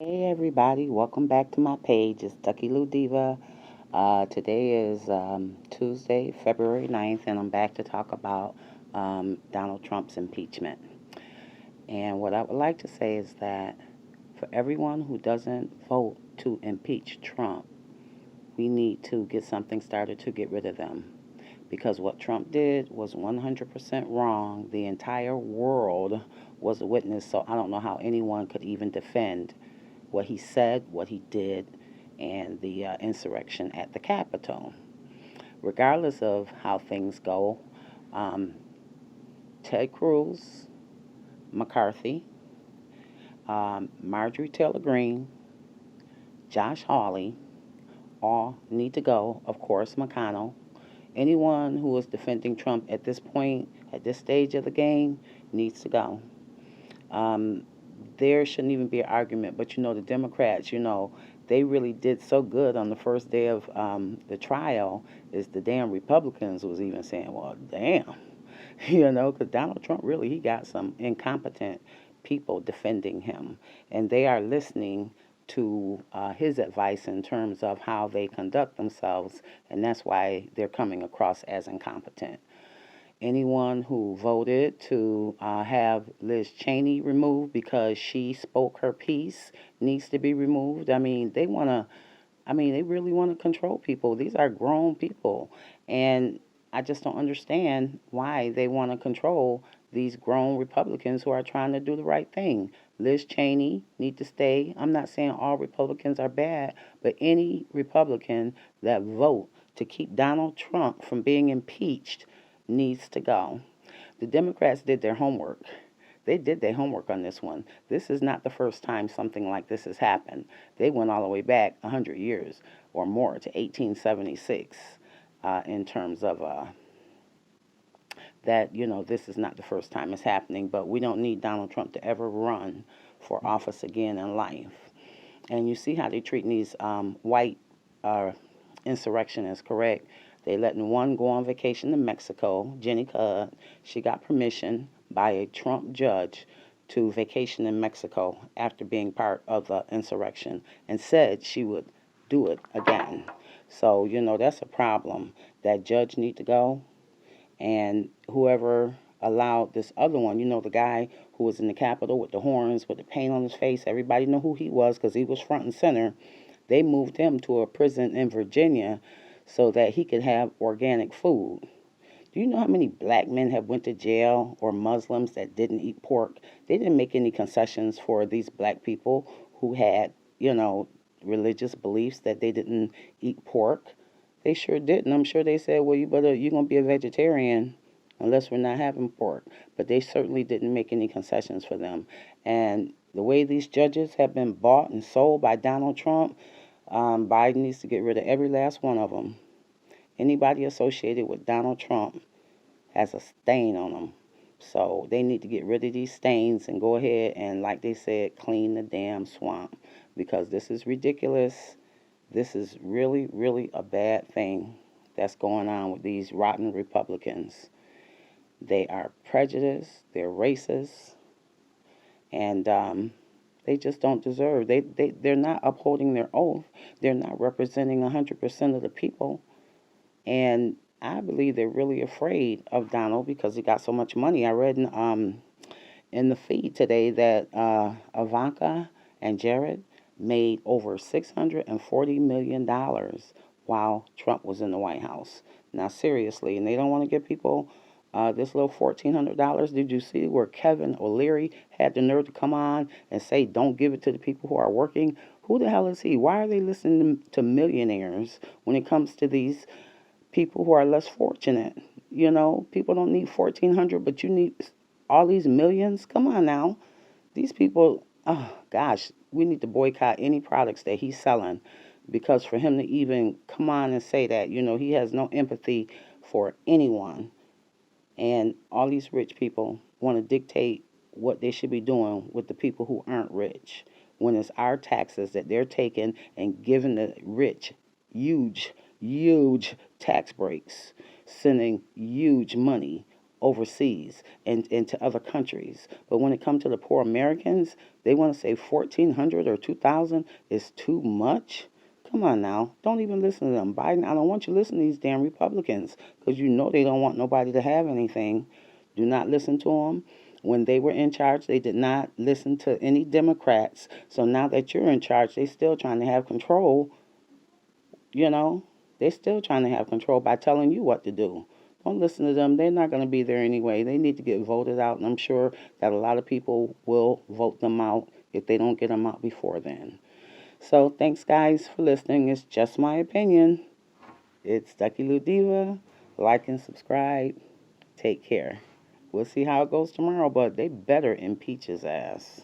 Hey everybody, welcome back to my page. It's Ducky Lou Diva. Today is Tuesday, February 9th, and I'm back to talk about Donald Trump's impeachment. And what I would like to say is that for everyone who doesn't vote to impeach Trump, we need to get something started to get rid of them. Because what Trump did was 100% wrong. The entire world was a witness, so I don't know how anyone could even defend what he said, what he did, and the insurrection at the Capitol. Regardless of how things go, um, Ted Cruz, McCarthy, Marjorie Taylor Greene, Josh Hawley all need to go. Of course, McConnell. Anyone who is defending Trump at this point, at this stage of the game, needs to go. Um, there shouldn't even be an argument. But the Democrats, they really did so good on the first day of the trial. Is the damn Republicans was even saying, well, damn, because Donald Trump really he got some incompetent people defending him, and they are listening to his advice in terms of how they conduct themselves, and that's why they're coming across as incompetent. Anyone who voted to have Liz Cheney removed because she spoke her piece needs to be removed. They really want to control people. These are grown people. And I just don't understand why they want to control these grown Republicans who are trying to do the right thing. Liz Cheney need to stay. I'm not saying all Republicans are bad, but any Republican that vote to keep Donald Trump from being impeached needs to go. The Democrats did their homework. They did their homework on this one. This is not the first time something like this has happened. They went all the way back 100 years or more to 1876 in terms of that, this is not the first time it's happening, but we don't need Donald Trump to ever run for office again in life. And you see how they're treating these white uh, insurrectionists, correct? They letting one go on vacation to Mexico, Jenny Cud. She got permission by a Trump judge to vacation in Mexico after being part of the insurrection and said she would do it again. So, that's a problem. That judge need to go, and whoever allowed this other one, the guy who was in the Capitol with the horns, with the paint on his face, everybody knew who he was because he was front and center. They moved him to a prison in Virginia so that he could have organic food. Do you know how many black men have went to jail or Muslims that didn't eat pork? They didn't make any concessions for these black people who had, religious beliefs that they didn't eat pork. They sure didn't. I'm sure they said, well, you're going to be a vegetarian unless we're not having pork. But they certainly didn't make any concessions for them. And the way these judges have been bought and sold by Donald Trump, Biden needs to get rid of every last one of them. Anybody associated with Donald Trump has a stain on them. So they need to get rid of these stains and go ahead and, like they said, clean the damn swamp because this is ridiculous. This is really, really a bad thing that's going on with these rotten Republicans. They are prejudiced, they're racist, and they just don't deserve. They're not upholding their oath. They're not representing 100% of the people. And I believe they're really afraid of Donald because he got so much money. I read in the feed today that Ivanka and Jared made over $640 million while Trump was in the White House. Now, seriously, and they don't want to give people this little $1,400. Did you see where Kevin O'Leary had the nerve to come on and say, don't give it to the people who are working? Who the hell is he? Why are they listening to millionaires when it comes to these people who are less fortunate? People don't need 1,400, but you need all these millions. Come on now. These people, oh gosh, we need to boycott any products that he's selling because for him to even come on and say that, he has no empathy for anyone. And all these rich people want to dictate what they should be doing with the people who aren't rich when it's our taxes that they're taking and giving the rich huge, huge tax breaks, sending huge money overseas and to other countries. But when it comes to the poor Americans, they want to say 1,400 or 2,000 is too much. Come on now. Don't even listen to them. Biden, I don't want you to listen to these damn Republicans because you know they don't want nobody to have anything. Do not listen to them. When they were in charge, they did not listen to any Democrats. So now that you're in charge, they're still trying to have control. You know, they're still trying to have control by telling you what to do. Don't listen to them. They're not going to be there anyway. They need to get voted out, and I'm sure that a lot of people will vote them out if they don't get them out before then. So thanks, guys, for listening. It's just my opinion. It's Ducky Lou Diva. Like and subscribe. Take care. We'll see how it goes tomorrow, but they better impeach his ass.